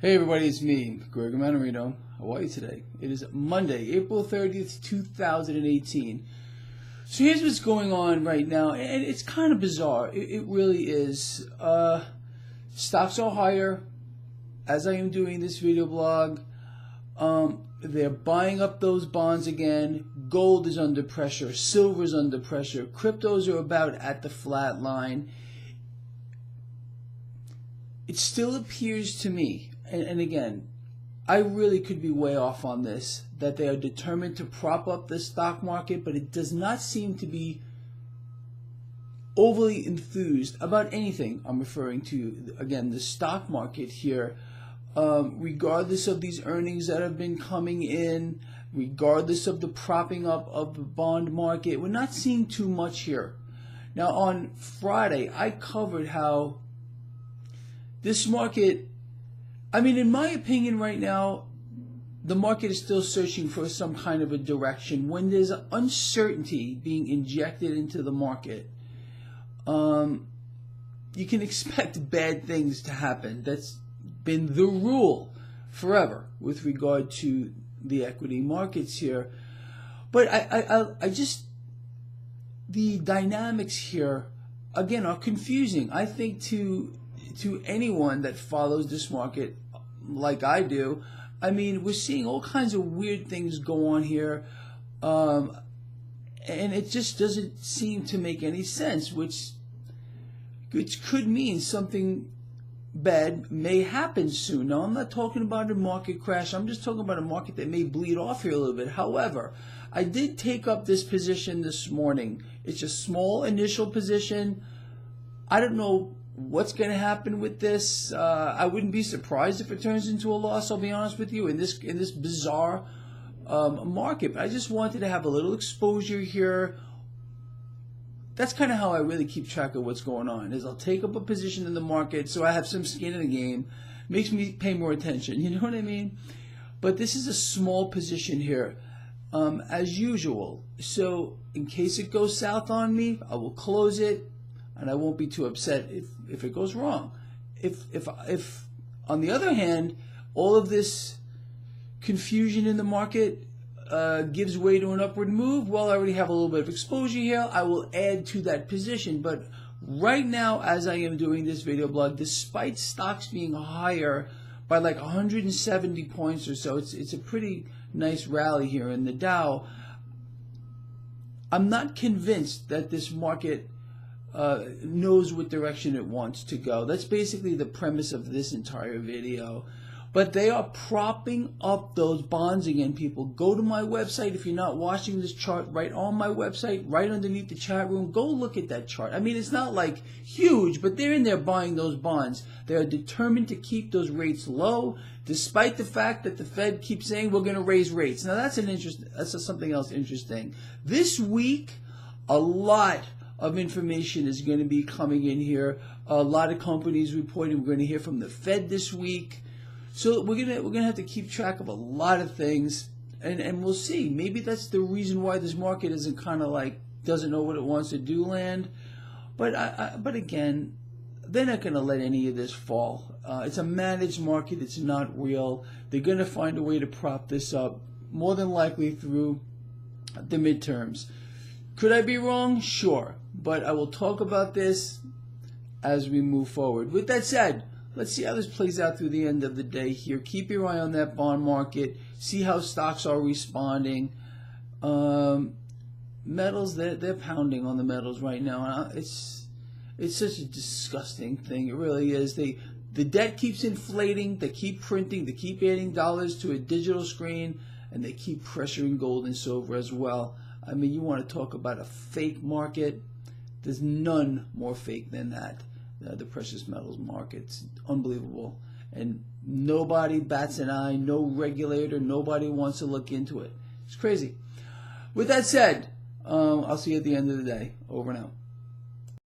Hey everybody, it's me, Gregory Mannarino. How are you today? It is Monday, April 30th, 2018. So here's what's going on right now, and it's kind of bizarre. It really is. Stocks are higher, as I am doing this video blog. They're buying up those bonds again. Gold is under pressure. Silver is under pressure. Cryptos are about at the flat line. It still appears to me, and again, I really could be way off on this, that they are determined to prop up the stock market, but it does not seem to be overly enthused about anything. I'm referring to, again, the stock market here. Regardless of these earnings that have been coming in, regardless of the propping up of the bond market, we're not seeing too much here. Now, on Friday, I covered how this market, I mean, in my opinion right now, the market is still searching for some kind of a direction. When there's uncertainty being injected into the market, you can expect bad things to happen. That's been the rule forever with regard to the equity markets here. But I just, the dynamics here, again, are confusing. I think to anyone that follows this market like I do, I mean, we're seeing all kinds of weird things go on here, and it just doesn't seem to make any sense, which could mean something bad may happen soon. Now, I'm not talking about a market crash. I'm just talking about a market that may bleed off here a little bit. However, I did take up this position this morning. It's a small initial position. I don't know what's going to happen with this. I wouldn't be surprised if it turns into a loss, I'll be honest with you, in this bizarre market. But I just wanted to have a little exposure here. That's kind of how I really keep track of what's going on, is I'll take up a position in the market so I have some skin in the game. Makes me pay more attention, you know what I mean? But this is a small position here, as usual. So in case it goes south on me, I will close it, and I won't be too upset if it goes wrong. If on the other hand, all of this confusion in the market gives way to an upward move, well, I already have a little bit of exposure here. I will add to that position. But right now, as I am doing this video blog, despite stocks being higher by like 170 points or so, it's a pretty nice rally here in the Dow. I'm not convinced that this market knows what direction it wants to go. That's basically the premise of this entire video. But they are propping up those bonds again, people. Go to my website. If you're not watching this chart, right on my website, right underneath the chat room, go look at that chart. I mean, it's not like huge, but they're in there buying those bonds. They are determined to keep those rates low, despite the fact that the Fed keeps saying we're going to raise rates. Now, that's something else interesting. This week, a lot of information is going to be coming in here. A lot of companies reporting. We're going to hear from the Fed this week. So we're gonna have to keep track of a lot of things, and we'll see. Maybe that's the reason why this market isn't kind of like doesn't know what it wants to do land. But again, they're not gonna let any of this fall. It's a managed market. It's not real. They're gonna find a way to prop this up, more than likely through the midterms. Could I be wrong? Sure, but I will talk about this as we move forward. With that said, let's see how this plays out through the end of the day here. Keep your eye on that bond market. See how stocks are responding. Metals, they're pounding on the metals right now. It's such a disgusting thing. It really is. The debt keeps inflating. They keep printing. They keep adding dollars to a digital screen, and they keep pressuring gold and silver as well. I mean, you want to talk about a fake market? There's none more fake than that. The precious metals market's unbelievable, and nobody bats an eye. No regulator, nobody wants to look into it. It's crazy. With that said, I'll see you at the end of the day. Over and out.